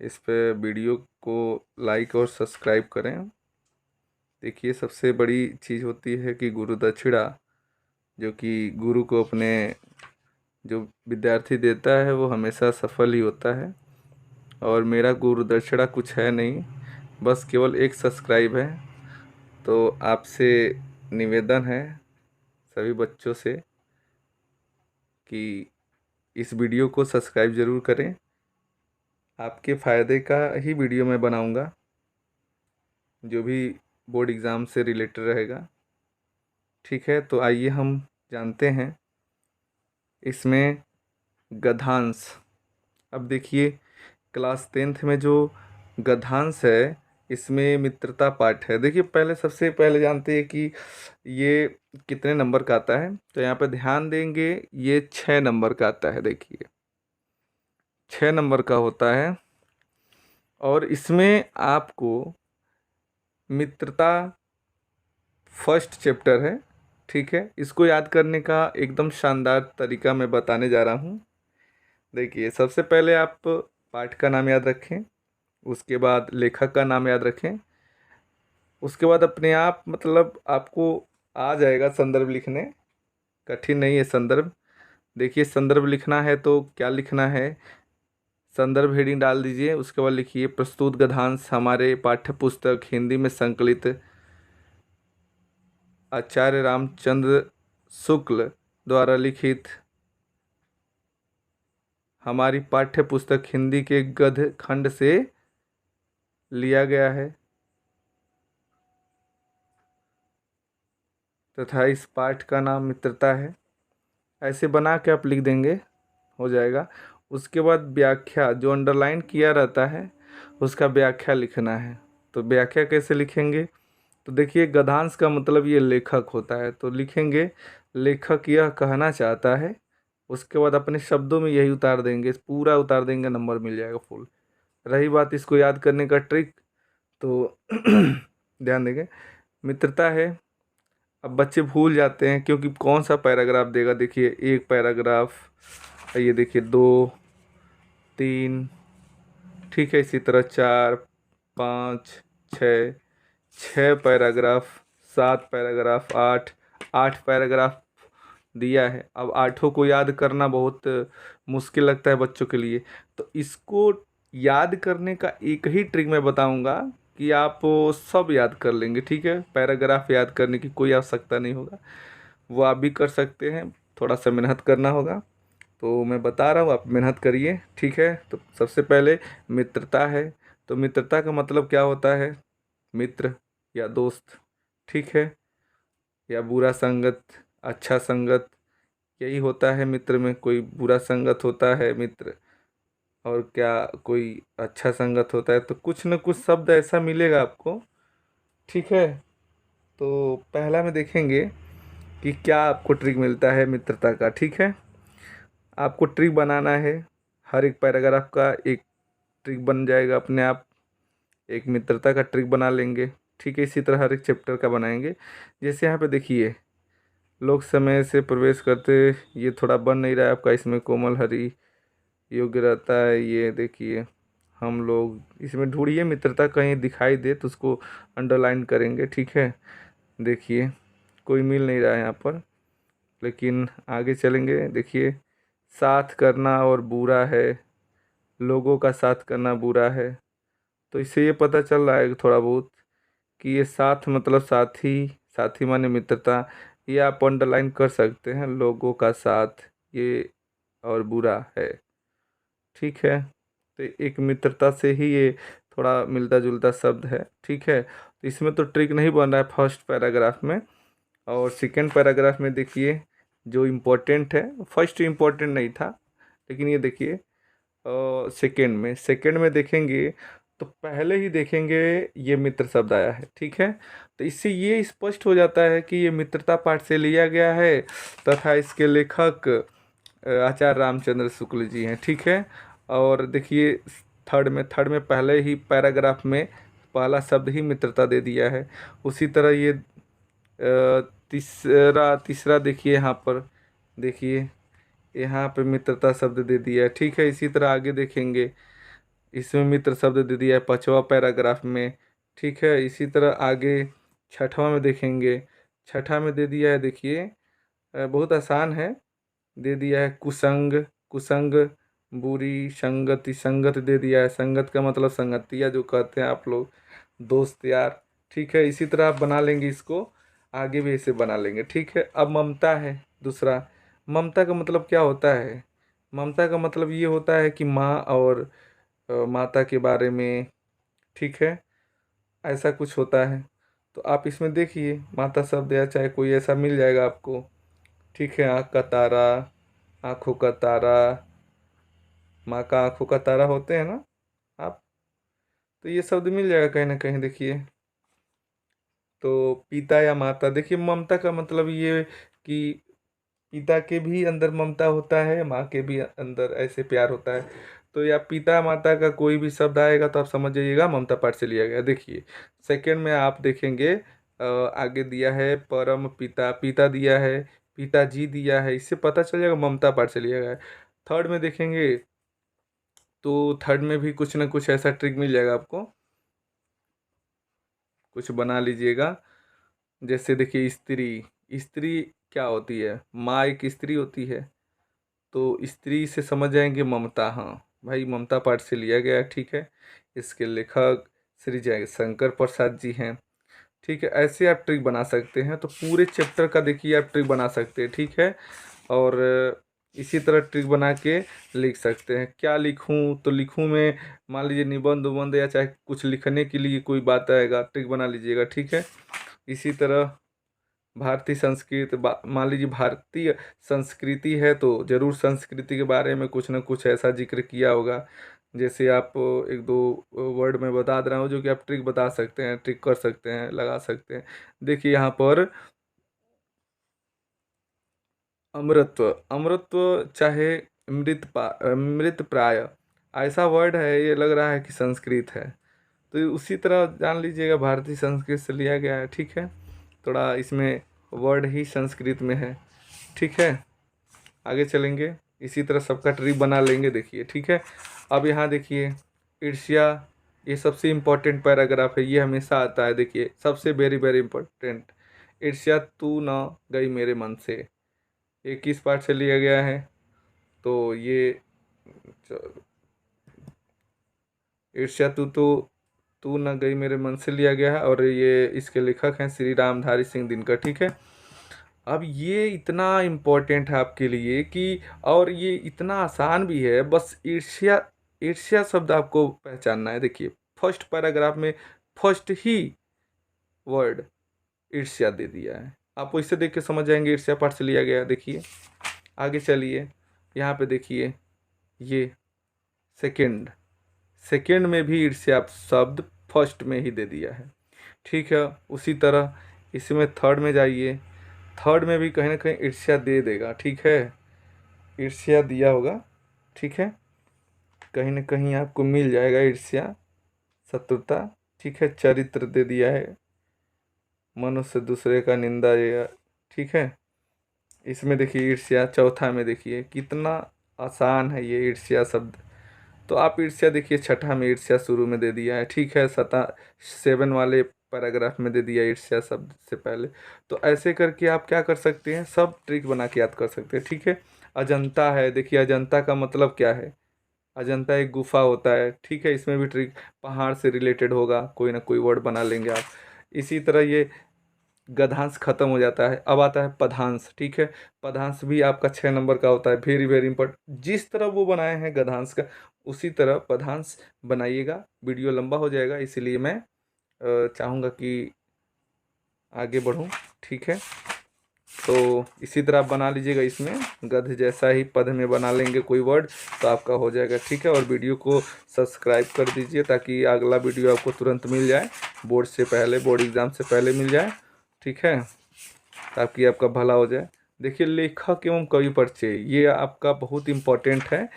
इस पे वीडियो को लाइक और सब्सक्राइब करें। देखिए, सबसे बड़ी चीज़ होती है कि गुरु दक्षिणा, जो कि गुरु को अपने जो विद्यार्थी देता है वो हमेशा सफल ही होता है। और मेरा गुरु दक्षिणा कुछ है नहीं, बस केवल एक सब्सक्राइब है। तो आपसे निवेदन है सभी बच्चों से कि इस वीडियो को सब्सक्राइब ज़रूर करें। आपके फ़ायदे का ही वीडियो मैं बनाऊंगा, जो भी बोर्ड एग्ज़ाम से रिलेटेड रहेगा। ठीक है, तो आइए हम जानते हैं इसमें गद्यांश। अब देखिए, क्लास 10th में जो गद्यांश है इसमें मित्रता पाठ है। देखिए, पहले सबसे पहले जानते हैं कि ये कितने नंबर का आता है। तो यहाँ पे ध्यान देंगे, ये 6 नंबर का आता है। देखिए, 6 नंबर का होता है और इसमें आपको मित्रता फर्स्ट चैप्टर है। ठीक है, इसको याद करने का एकदम शानदार तरीका मैं बताने जा रहा हूँ। देखिए, सबसे पहले आप पाठ का नाम याद रखें, उसके बाद लेखक का नाम याद रखें, उसके बाद अपने आप मतलब आपको आ जाएगा संदर्भ लिखने। कठिन नहीं है संदर्भ। देखिए, संदर्भ लिखना है तो क्या लिखना है, संदर्भ हेडिंग डाल दीजिए। उसके बाद लिखिए प्रस्तुत गद्यांश हमारे पाठ्य पुस्तक हिंदी में संकलित आचार्य रामचंद्र शुक्ल द्वारा लिखित हमारी पाठ्य पुस्तक हिंदी के गद्य खंड से लिया गया है तथा इस पाठ का नाम मित्रता है। ऐसे बना के आप लिख देंगे, हो जाएगा। उसके बाद व्याख्या, जो अंडरलाइन किया रहता है उसका व्याख्या लिखना है। तो व्याख्या कैसे लिखेंगे, तो देखिए, गद्यांश का मतलब ये लेखक होता है, तो लिखेंगे लेखक यह कहना चाहता है। उसके बाद अपने शब्दों में यही उतार देंगे, पूरा उतार देंगे, नंबर मिल जाएगा फुल। रही बात इसको याद करने का ट्रिक, तो ध्यान देंगे, मित्रता है। अब बच्चे भूल जाते हैं क्योंकि कौन सा पैराग्राफ देगा। देखिए, एक पैराग्राफ, ये देखिए 2 3, ठीक है, इसी तरह 4 5 6, 6 पैराग्राफ, 7 पैराग्राफ, 8 8 पैराग्राफ दिया है। अब आठों को याद करना बहुत मुश्किल लगता है बच्चों के लिए। तो इसको याद करने का एक ही ट्रिक मैं बताऊंगा कि आप सब याद कर लेंगे। ठीक है, पैराग्राफ याद करने की कोई आवश्यकता नहीं होगा, वो आप भी कर सकते हैं, थोड़ा सा मेहनत करना होगा। तो मैं बता रहा हूँ, आप मेहनत करिए। ठीक है, तो सबसे पहले मित्रता है। तो मित्रता का मतलब क्या होता है, मित्र या दोस्त। ठीक है, या बुरा संगत, अच्छा संगत, यही होता है मित्र में। कोई बुरा संगत होता है मित्र, और क्या कोई अच्छा संगत होता है। तो कुछ न कुछ शब्द ऐसा मिलेगा आपको। ठीक है, तो पहला में देखेंगे कि क्या आपको ट्रिक मिलता है मित्रता का। ठीक है, आपको ट्रिक बनाना है, हर एक पैराग्राफ का एक ट्रिक बन जाएगा अपने आप। एक मित्रता का ट्रिक बना लेंगे। ठीक है, इसी तरह हर एक चैप्टर का बनाएंगे। जैसे यहाँ पे देखिए, लोग समय से प्रवेश करते, ये थोड़ा बन नहीं रहा है आपका, इसमें कोमल हरि योग्य रहता है। ये देखिए, हम लोग इसमें ढूंढिए मित्रता, कहीं दिखाई दे तो उसको अंडरलाइन करेंगे। ठीक है, देखिए कोई मिल नहीं रहा है यहाँ पर, लेकिन आगे चलेंगे। देखिए, साथ करना और बुरा है, लोगों का साथ करना बुरा है। तो इससे ये पता चल रहा है थोड़ा बहुत कि ये साथ मतलब साथी, साथी माने मित्रता। ये आप अंडरलाइन कर सकते हैं, लोगों का साथ ये और बुरा है। ठीक है, तो एक मित्रता से ही ये थोड़ा मिलता जुलता शब्द है। ठीक है, तो इसमें तो ट्रिक नहीं बन रहा है फर्स्ट पैराग्राफ में। और सेकेंड पैराग्राफ में देखिए, जो इम्पोर्टेंट है, फर्स्ट इम्पोर्टेंट नहीं था, लेकिन ये देखिए सेकेंड में देखेंगे तो पहले ही देखेंगे ये मित्र शब्द आया है। ठीक है, तो इससे ये स्पष्ट हो जाता है कि ये मित्रता पाठ से लिया गया है तथा इसके लेखक आचार्य रामचंद्र शुक्ल जी हैं। ठीक है, और देखिए थर्ड में पहले ही पैराग्राफ में पहला शब्द ही मित्रता दे दिया है। उसी तरह ये तीसरा तीसरा देखिए, यहाँ पर देखिए, यहाँ पे मित्रता शब्द दे दिया है। ठीक है, इसी तरह आगे देखेंगे, इसमें मित्र शब्द दे दिया है 5वां पैराग्राफ में। ठीक है, इसी तरह आगे 6वां में देखेंगे। 6वां में दे दिया है, देखिए बहुत आसान है। दे दिया है कुसंग, कुसंग बुरी संगति, संगत दे दिया है। संगत का मतलब संगतिया जो कहते हैं आप लोग, दोस्त यार। ठीक है, इसी तरह आप बना लेंगे इसको, आगे भी ऐसे बना लेंगे। ठीक है, अब ममता है दूसरा। ममता का मतलब क्या होता है? ममता का मतलब ये होता है कि माँ और माता के बारे में। ठीक है, ऐसा कुछ होता है। तो आप इसमें देखिए माता शब्द या चाहे कोई ऐसा मिल जाएगा आपको। ठीक है, आँख का तारा, आँखों का तारा, माँ का आँखों का तारा होते हैं ना आप, तो ये शब्द मिल जाएगा कहीं ना कहीं। देखिए, तो पिता या माता, देखिए ममता का मतलब ये कि पिता के भी अंदर ममता होता है, माँ के भी अंदर ऐसे प्यार होता है। तो या पिता माता का कोई भी शब्द आएगा तो आप समझ जाइएगा ममता पाठ से लिया गया। देखिए सेकंड में आप देखेंगे आगे दिया है परम पिता, पिता दिया है, पिताजी दिया है, इससे पता चल जाएगा ममता पाठ से लिया गया है। थर्ड में देखेंगे तो थर्ड में भी कुछ ना कुछ ऐसा ट्रिक मिल जाएगा आपको, कुछ बना लीजिएगा। जैसे देखिए स्त्री, स्त्री क्या होती है? माँ एक स्त्री होती है, तो स्त्री से समझ जाएंगे ममता। हाँ भाई, ममता पाठ से लिया गया है। ठीक है, इसके लेखक श्री जयशंकर प्रसाद जी हैं। ठीक है, ऐसे आप ट्रिक बना सकते हैं। तो पूरे चैप्टर का देखिए आप ट्रिक बना सकते हैं। ठीक है, और इसी तरह ट्रिक बना के लिख सकते हैं। क्या लिखूं? तो लिखूं में मान लीजिए निबंध उबंध या चाहे कुछ लिखने के लिए कोई बात आएगा, ट्रिक बना लीजिएगा। ठीक है, इसी तरह भारतीय संस्कृति, मान लीजिए भारतीय संस्कृति है तो जरूर संस्कृति के बारे में कुछ ना कुछ ऐसा जिक्र किया होगा। जैसे आप एक दो वर्ड में बता दे रहा हूँ जो कि आप ट्रिक बता सकते हैं, ट्रिक कर सकते हैं, लगा सकते हैं। देखिए यहाँ पर अमृतत्व, अमृतत्व चाहे मृत प्राय, ऐसा वर्ड है, ये लग रहा है कि संस्कृत है। तो उसी तरह जान लीजिएगा भारतीय संस्कृत से लिया गया है। ठीक है, थोड़ा इसमें वर्ड ही संस्कृत में है। ठीक है, आगे चलेंगे, इसी तरह सबका ट्री बना लेंगे। देखिए ठीक है, अब यहाँ देखिए ईर्ष्या, ये सबसे इम्पोर्टेंट पैराग्राफ है, ये हमेशा आता है। देखिए सबसे वेरी वेरी इम्पोर्टेंट, ईर्ष्या तू न गई मेरे मन से, ये किस पार्ट से लिया गया है? तो ये ईर्ष्या तू न गई मेरे मन से लिया गया है, और ये इसके लेखक हैं श्री रामधारी सिंह दिनकर। ठीक है, अब ये इतना इम्पोर्टेंट है आपके लिए कि, और ये इतना आसान भी है, बस ईर्ष्या, ईर्ष्या शब्द आपको पहचानना है। देखिए फर्स्ट पैराग्राफ में फर्स्ट ही वर्ड ईर्ष्या दे दिया है, आप इससे देख के समझ जाएंगे ईर्ष्या पाठ से लिया गया है। देखिए आगे चलिए, यहाँ पे देखिए ये सेकंड, सेकंड में भी ईर्ष्या शब्द फर्स्ट में ही दे दिया है। ठीक है, उसी तरह इसमें थर्ड में जाइए, थर्ड में भी कहीं ना कहीं ईर्ष्या दे देगा। ठीक है, ईर्ष्या दिया होगा। ठीक है, कहीं ना कहीं आपको मिल जाएगा ईर्ष्या, शत्रुता। ठीक है, चरित्र दे दिया है, मनुष्य दूसरे का निंदा ये। ठीक है, इसमें देखिए ईर्ष्या चौथा में, देखिए कितना आसान है ये ईर्ष्या शब्द। तो आप ईर्ष्या देखिए छठा में ईर्ष्या शुरू में दे दिया है। ठीक है, 7 वाले पैराग्राफ में दे दिया ईर्ष्या शब्द से पहले। तो ऐसे करके आप क्या कर सकते हैं, सब ट्रिक बना के याद कर सकते हैं। ठीक है, अजंता है, देखिए अजंता का मतलब क्या है? अजंता एक गुफा होता है। ठीक है, इसमें भी ट्रिक पहाड़ से रिलेटेड होगा, कोई ना कोई वर्ड बना लेंगे आप। इसी तरह ये गद्यांश खत्म हो जाता है, अब आता है पदांश। ठीक है, पदांश भी आपका 6 नंबर का होता है, वेरी वेरी इंपॉर्टेंट। जिस तरह वो बनाए हैं गद्यांश का, उसी तरह पदांश बनाइएगा। वीडियो लंबा हो जाएगा, इसीलिए मैं चाहूँगा कि आगे बढ़ूँ। ठीक है, तो इसी तरह आप बना लीजिएगा, इसमें गध जैसा ही पद में बना लेंगे कोई वर्ड, तो आपका हो जाएगा। ठीक है, और वीडियो को सब्सक्राइब कर दीजिए ताकि अगला वीडियो आपको तुरंत मिल जाए, बोर्ड से पहले, बोर्ड एग्ज़ाम से पहले मिल जाए। ठीक है, ताकि आपका भला हो जाए। देखिए लेखक एवं कवि परिचय, ये आपका बहुत इम्पोर्टेंट है,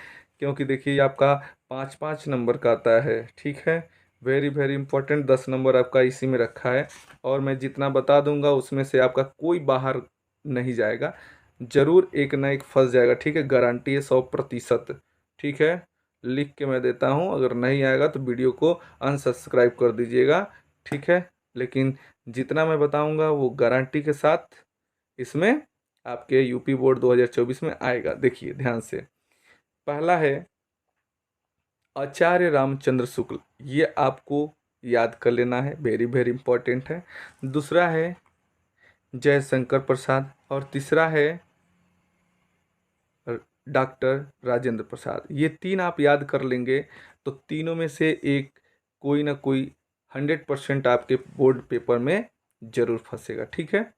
क्योंकि देखिए आपका 5-5 नंबर का आता है। ठीक है, वेरी वेरी इंपॉर्टेंट, 10 नंबर आपका इसी में रखा है। और मैं जितना बता दूंगा उसमें से आपका कोई बाहर नहीं जाएगा, जरूर एक ना एक फंस जाएगा। ठीक है, गारंटी है 100%। ठीक है, लिख के मैं देता हूँ, अगर नहीं आएगा तो वीडियो को अनसब्सक्राइब कर दीजिएगा, ठीक है। लेकिन जितना मैं बताऊंगा वो गारंटी के साथ इसमें आपके यूपी बोर्ड 2024 में आएगा। देखिए ध्यान से, पहला है आचार्य रामचंद्र शुक्ल, ये आपको याद कर लेना है, वेरी वेरी इंपॉर्टेंट है। दूसरा है जयशंकर प्रसाद, और तीसरा है डॉक्टर राजेंद्र प्रसाद। ये तीन आप याद कर लेंगे तो तीनों में से एक कोई ना कोई 100% आपके बोर्ड पेपर में जरूर फंसेगा, ठीक है।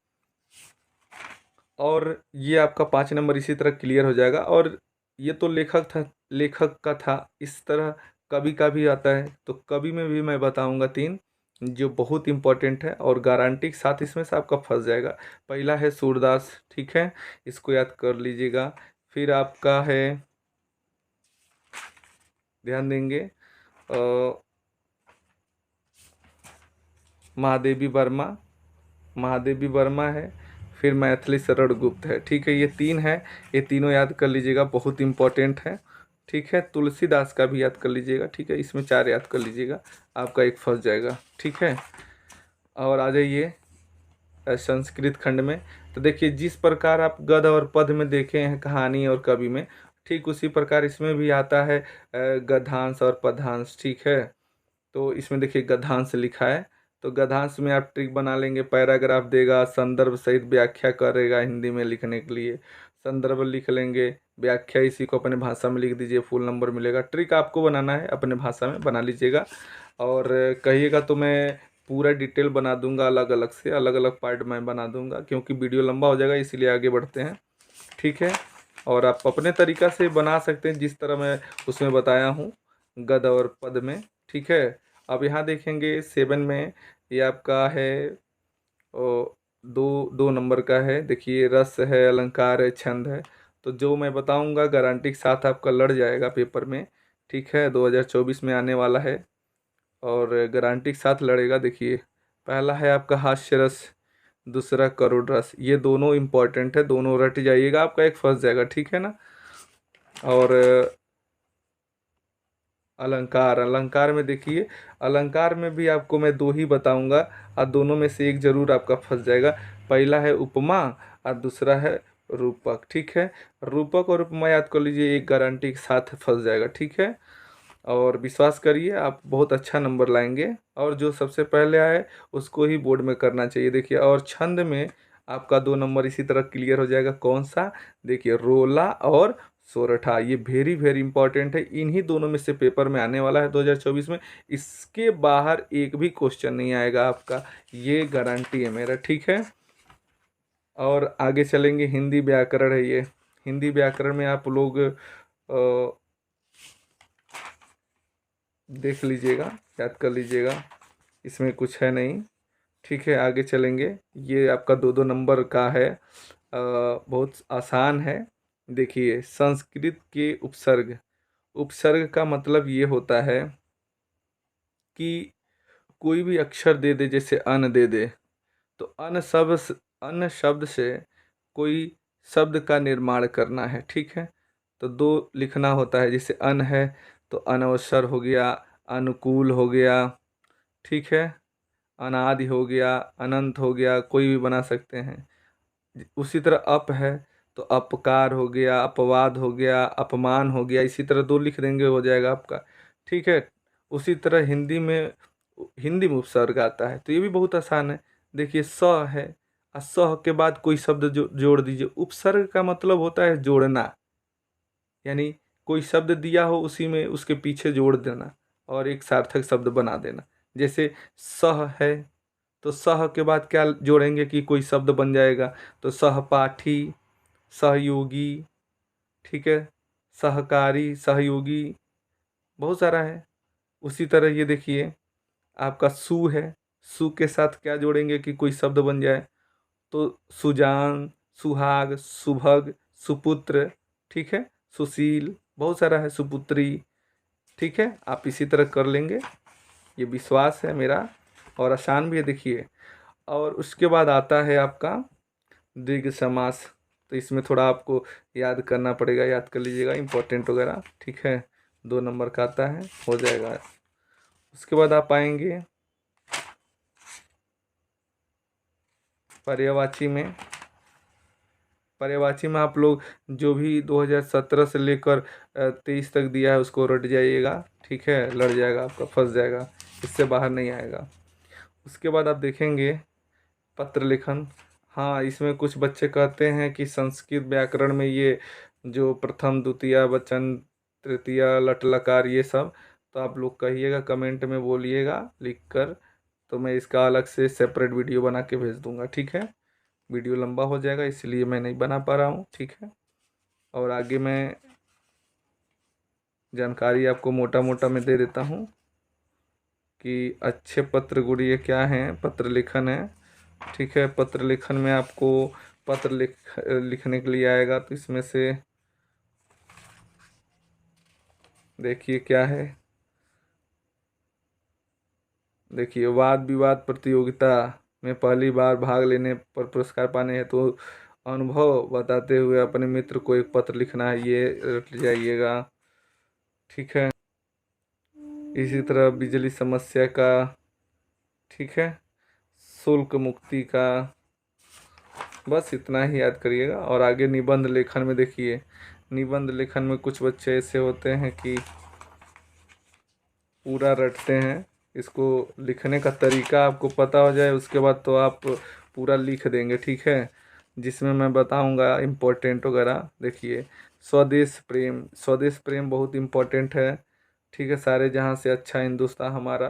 और ये आपका 5 नंबर इसी तरह क्लियर हो जाएगा। और ये तो लेखक का था, इस तरह कवि का भी आता है, तो कवि में भी मैं बताऊंगा तीन जो बहुत इंपॉर्टेंट है और गारंटी के साथ इसमें से आपका फंस जाएगा। पहला है सूरदास, ठीक है, इसको याद कर लीजिएगा। फिर आपका है, ध्यान देंगे, महादेवी वर्मा, महादेवी वर्मा है। फिर मैथिली शरण गुप्त है, ठीक है। ये तीन है, ये तीनों याद कर लीजिएगा, बहुत इंपॉर्टेंट है, ठीक है। तुलसीदास का भी याद कर लीजिएगा, ठीक है। इसमें 4 याद कर लीजिएगा, आपका एक फंस जाएगा, ठीक है। और आ जाइए संस्कृत खंड में। तो देखिए जिस प्रकार आप गद्य और पद्य में देखे हैं कहानी और कवि में, ठीक उसी प्रकार इसमें भी आता है गद्यांश और पद्यांश, ठीक है। तो इसमें देखिए गद्यांश लिखा है, तो गद्यांश में आप ट्रिक बना लेंगे, पैराग्राफ देगा, संदर्भ सहित व्याख्या करेगा हिंदी में लिखने के लिए, संदर्भ लिख लेंगे, व्याख्या इसी को अपने भाषा में लिख दीजिए, फुल नंबर मिलेगा। ट्रिक आपको बनाना है, अपने भाषा में बना लीजिएगा। और कहिएगा तो मैं पूरा डिटेल बना दूंगा, अलग अलग से अलग अलग पार्ट में बना दूंगा, क्योंकि वीडियो लंबा हो जाएगा, इसीलिए आगे बढ़ते हैं, ठीक है। और आप अपने तरीक़ा से बना सकते हैं जिस तरह मैं उसमें बताया हूँ गद्य और पद में, ठीक है। अब यहाँ देखेंगे 7 में, ये आपका है दो दो नंबर का है। देखिए रस है, अलंकार है, छंद है। तो जो मैं बताऊंगा गारंटी के साथ आपका लड़ जाएगा पेपर में, ठीक है। 2024 में आने वाला है और गारंटी के साथ लड़ेगा। देखिए पहला है आपका हास्य रस, दूसरा करुण रस, ये दोनों इंपॉर्टेंट है, दोनों रट जाइएगा, आपका एक फंस जाएगा, ठीक है ना। और अलंकार, अलंकार में देखिए, अलंकार में भी आपको मैं दो ही बताऊंगा और दोनों में से एक जरूर आपका फंस जाएगा। पहला है उपमा और दूसरा है रूपक, ठीक है। रूपक और उपमा याद कर लीजिए, एक गारंटी के साथ फंस जाएगा, ठीक है। और विश्वास करिए आप बहुत अच्छा नंबर लाएंगे, और जो सबसे पहले आए उसको ही बोर्ड में करना चाहिए। देखिए और छंद में आपका 2 नंबर इसी तरह क्लियर हो जाएगा। कौन सा? देखिए रोला और सोरठा, ये वेरी वेरी इंपॉर्टेंट है, इन्हीं दोनों में से पेपर में आने वाला है 2024 में। इसके बाहर एक भी क्वेश्चन नहीं आएगा आपका, ये गारंटी है मेरा, ठीक है। और आगे चलेंगे, हिंदी व्याकरण है ये। हिंदी व्याकरण में आप लोग देख लीजिएगा, याद कर लीजिएगा, इसमें कुछ है नहीं, ठीक है। आगे चलेंगे, ये आपका 2 2 नंबर का है, बहुत आसान है। देखिए संस्कृत के उपसर्ग, उपसर्ग का मतलब ये होता है कि कोई भी अक्षर दे दे, जैसे अन दे दे, तो अन शब्द से कोई शब्द का निर्माण करना है, ठीक है। तो दो लिखना होता है, जैसे अन है तो अनवसर हो गया, अनुकूल हो गया, ठीक है, अनादि हो गया, अनंत हो गया, कोई भी बना सकते हैं। उसी तरह अप है तो अपकार हो गया, अपवाद हो गया, अपमान हो गया, इसी तरह दो लिख देंगे हो जाएगा आपका, ठीक है। उसी तरह हिंदी में उपसर्ग आता है, तो ये भी बहुत आसान है। देखिए स है, और स के बाद कोई शब्द जोड़ दीजिए। उपसर्ग का मतलब होता है जोड़ना, यानी कोई शब्द दिया हो उसी में उसके पीछे जोड़ देना और एक सार्थक शब्द बना देना। जैसे सह है तो सह के बाद क्या जोड़ेंगे कि कोई शब्द बन जाएगा, तो सहपाठी, सहयोगी, ठीक है, सहकारी, सहयोगी, बहुत सारा है। उसी तरह ये देखिए आपका सु है, सु के साथ क्या जोड़ेंगे कि कोई शब्द बन जाए, तो सुजान, सुहाग, सुभग, सुपुत्र, ठीक है, सुशील, बहुत सारा है, सुपुत्री, ठीक है। आप इसी तरह कर लेंगे, ये विश्वास है मेरा, और आसान भी है। देखिए और उसके बाद आता है आपका दीर्घ समास, तो इसमें थोड़ा आपको याद करना पड़ेगा, याद कर लीजिएगा इंपॉर्टेंट वगैरह, ठीक है। 2 नंबर का आता है, हो जाएगा। उसके बाद आप आएंगे पर्यायवाची में। पर्यायवाची में आप लोग जो भी 2017 से लेकर 23 तक दिया है उसको रट जाइएगा, ठीक है, लड़ जाएगा आपका, फंस जाएगा, इससे बाहर नहीं आएगा। उसके बाद आप देखेंगे पत्र लेखन। हाँ, इसमें कुछ बच्चे कहते हैं कि संस्कृत व्याकरण में ये जो प्रथम द्वितीय वचन तृतीय लट लकार ये सब, तो आप लोग कहिएगा, कमेंट में बोलिएगा लिख कर, तो मैं इसका अलग से सेपरेट वीडियो बना के भेज दूंगा, ठीक है। वीडियो लंबा हो जाएगा इसलिए मैं नहीं बना पा रहा हूँ, ठीक है। और आगे मैं जानकारी आपको मोटा मोटा में दे देता हूँ कि अच्छे पत्र गुणीय क्या हैं, पत्र लेखन है, ठीक है। पत्र लेखन में आपको पत्र लिखने के लिए आएगा, तो इसमें से देखिए क्या है। देखिए, वाद विवाद प्रतियोगिता में पहली बार भाग लेने पर पुरस्कार पाने हेतु अनुभव बताते हुए अपने मित्र को एक पत्र लिखना है, ये रट जाइएगा, ठीक है। इसी तरह बिजली समस्या का, ठीक है, शुल्क मुक्ति का, बस इतना ही याद करिएगा। और आगे निबंध लेखन में देखिए, निबंध लेखन में कुछ बच्चे ऐसे होते हैं कि पूरा रटते हैं, इसको लिखने का तरीका आपको पता हो जाए उसके बाद तो आप पूरा लिख देंगे, ठीक है। जिसमें मैं बताऊंगा इम्पोर्टेंट वगैरह। देखिए, स्वदेश प्रेम, स्वदेश प्रेम बहुत इम्पोर्टेंट है, ठीक है। सारे जहाँ से अच्छा हिंदुस्तान हमारा,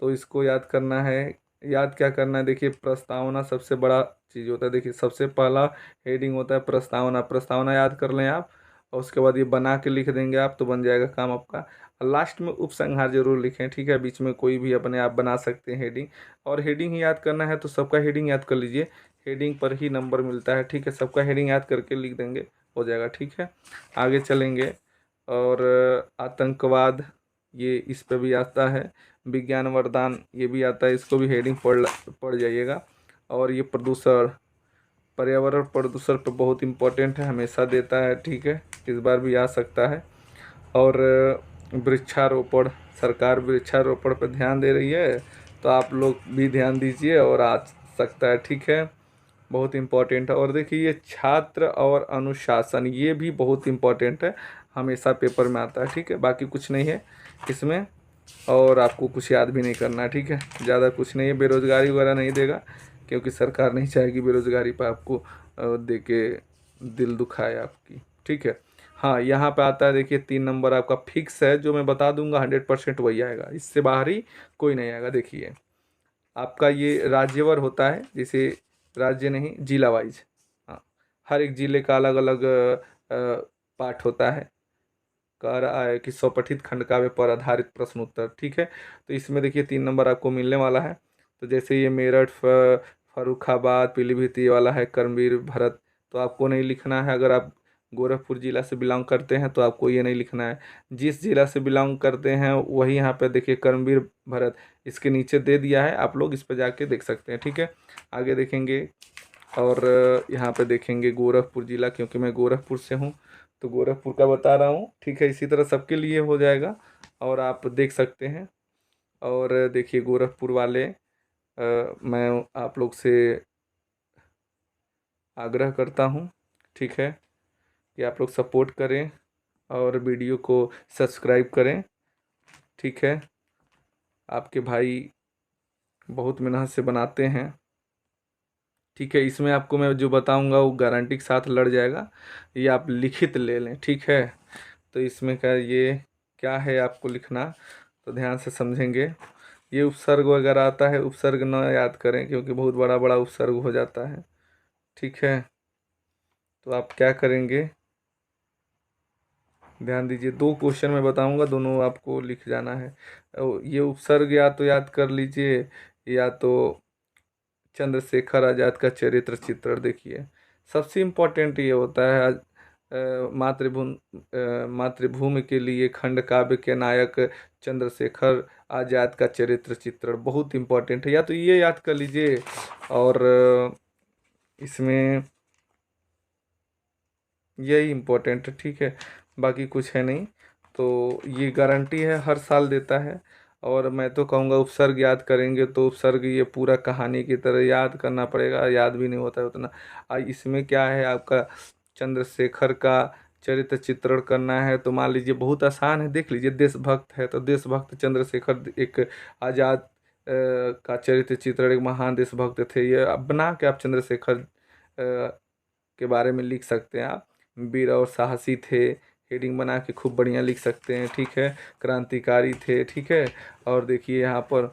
तो इसको याद करना है। याद क्या करना है, देखिए प्रस्तावना सबसे बड़ा चीज़ होता है। देखिए, सबसे पहला हेडिंग होता है प्रस्तावना, प्रस्तावना याद कर लें आप, और उसके बाद ये बना के लिख देंगे आप, तो बन जाएगा काम आपका। लास्ट में उपसंहार जरूर लिखें, ठीक है। बीच में कोई भी अपने आप बना सकते हैं हेडिंग, और हेडिंग ही याद करना है तो सबका हेडिंग याद कर लीजिए, हेडिंग पर ही नंबर मिलता है, ठीक है। सबका हेडिंग याद करके लिख देंगे, हो जाएगा, ठीक है। आगे चलेंगे, और आतंकवाद, ये इस पे भी आता है। विज्ञान वरदान, ये भी आता है, इसको भी हेडिंग पढ़ जाइएगा। और ये प्रदूषण, पर्यावरण प्रदूषण पे बहुत इम्पोर्टेंट है, हमेशा देता है, ठीक है, इस बार भी आ सकता है। और वृक्षारोपण, सरकार वृक्षारोपण पर ध्यान दे रही है, तो आप लोग भी ध्यान दीजिए और आ सकता है, ठीक है, बहुत इम्पोर्टेंट है। और देखिए, ये छात्र और अनुशासन, ये भी बहुत इम्पोर्टेंट है, हमेशा पेपर में आता है, ठीक है। बाकी कुछ नहीं है इसमें, और आपको कुछ याद भी नहीं करना है, ठीक है। ज़्यादा कुछ नहीं है, बेरोजगारी वगैरह नहीं देगा, क्योंकि सरकार नहीं चाहेगी बेरोजगारी पर आपको दे के दिल दुखाए आपकी, ठीक है। हाँ, यहाँ पे आता है, देखिए 3 नंबर आपका फिक्स है, जो मैं बता दूंगा 100% वही आएगा, इससे बाहर ही कोई नहीं आएगा। देखिए, आपका ये राज्यवर होता है, जैसे राज्य नहीं, जिला वाइज, हाँ, हर एक जिले का अलग अलग पाठ होता है। कह रहा है कि स्वपठित खंड काव्य पर आधारित प्रश्न उत्तर, ठीक है। तो इसमें देखिए 3 नंबर आपको मिलने वाला है। तो जैसे ये मेरठ, फर्रुखाबाद, पीलीभीत, ये वाला है कर्मवीर भरत, तो आपको नहीं लिखना है। अगर आप गोरखपुर जिला से बिलोंग करते हैं तो आपको ये नहीं लिखना है। जिस जिला से बिलोंग करते हैं वही यहाँ पे देखिए कर्मवीर भरत, इसके नीचे दे दिया है, आप लोग इस पर जाके देख सकते हैं, ठीक है। आगे देखेंगे, और यहाँ पे देखेंगे गोरखपुर जिला, क्योंकि मैं गोरखपुर से हूँ तो गोरखपुर का बता रहा हूँ, ठीक है। इसी तरह सबके लिए हो जाएगा, और आप देख सकते हैं। और देखिए, गोरखपुर वाले, मैं आप लोग से आग्रह करता हूँ, ठीक है, कि आप लोग सपोर्ट करें और वीडियो को सब्सक्राइब करें, ठीक है। आपके भाई बहुत मेहनत से बनाते हैं, ठीक है। इसमें आपको मैं जो बताऊंगा वो गारंटी के साथ लड़ जाएगा, ये आप लिखित ले लें, ठीक है। तो इसमें क्या, ये क्या है आपको लिखना, तो ध्यान से समझेंगे। ये उपसर्ग वगैरह आता है, उपसर्ग ना याद करें क्योंकि बहुत बड़ा बड़ा उपसर्ग हो जाता है, ठीक है। तो आप क्या करेंगे, ध्यान दीजिए, 2 क्वेश्चन मैं बताऊंगा, दोनों आपको लिख जाना है। ये उपसर्ग या तो याद कर लीजिए, या तो चंद्रशेखर आजाद का चरित्र चित्रण। देखिए, सबसे इम्पोर्टेंट ये होता है, मातृभूमि के लिए खंड काव्य के नायक चंद्रशेखर आजाद का चरित्र चित्रण बहुत इम्पोर्टेंट है, या तो ये याद कर लीजिए। और इसमें यही इम्पोर्टेंट है, ठीक है, बाकी कुछ है नहीं। तो ये गारंटी है, हर साल देता है। और मैं तो कहूँगा उपसर्ग याद करेंगे तो उपसर्ग ये पूरा कहानी की तरह याद करना पड़ेगा, याद भी नहीं होता है उतना। इसमें क्या है, आपका चंद्रशेखर का चरित्र चित्रण करना है तो मान लीजिए बहुत आसान है, देख लीजिए देशभक्त है तो देशभक्त चंद्रशेखर एक आज़ाद का चरित्र चित्रण, एक महान देशभक्त थे। ये अब बना के आप चंद्रशेखर के बारे में लिख सकते हैं। आप वीर और साहसी थे, हेडिंग बना के खूब बढ़िया लिख सकते हैं, ठीक है। क्रांतिकारी थे, ठीक है। और देखिए यहाँ पर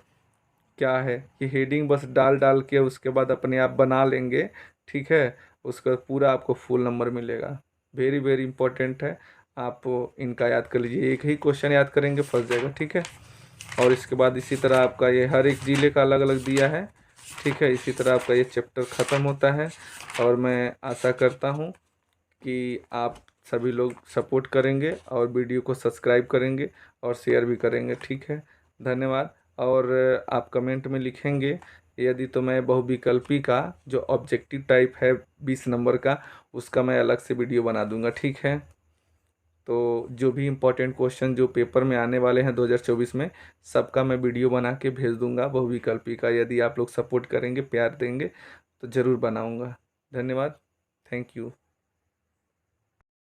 क्या है कि हेडिंग बस डाल डाल के उसके बाद अपने आप बना लेंगे, ठीक है। उसका पूरा आपको फुल नंबर मिलेगा। वेरी वेरी इंपॉर्टेंट है, आप इनका याद कर लीजिए, एक ही क्वेश्चन याद करेंगे फंस जाएगा, ठीक है। और इसके बाद इसी तरह आपका ये हर एक जिले का अलग अलग दिया है, ठीक है। इसी तरह आपका ये चैप्टर ख़त्म होता है। और मैं आशा करता हूँ कि आप सभी लोग सपोर्ट करेंगे और वीडियो को सब्सक्राइब करेंगे और शेयर भी करेंगे, ठीक है। धन्यवाद। और आप कमेंट में लिखेंगे यदि तो मैं बहुविकल्पी का जो ऑब्जेक्टिव टाइप है 20 नंबर का, उसका मैं अलग से वीडियो बना दूंगा, ठीक है। तो जो भी इम्पोर्टेंट क्वेश्चन जो पेपर में आने वाले हैं 2024 में, सबका मैं वीडियो बना के भेज दूंगा बहुविकल्पी का। यदि आप लोग सपोर्ट करेंगे, प्यार देंगे तो ज़रूर बनाऊंगा। धन्यवाद। Thank you.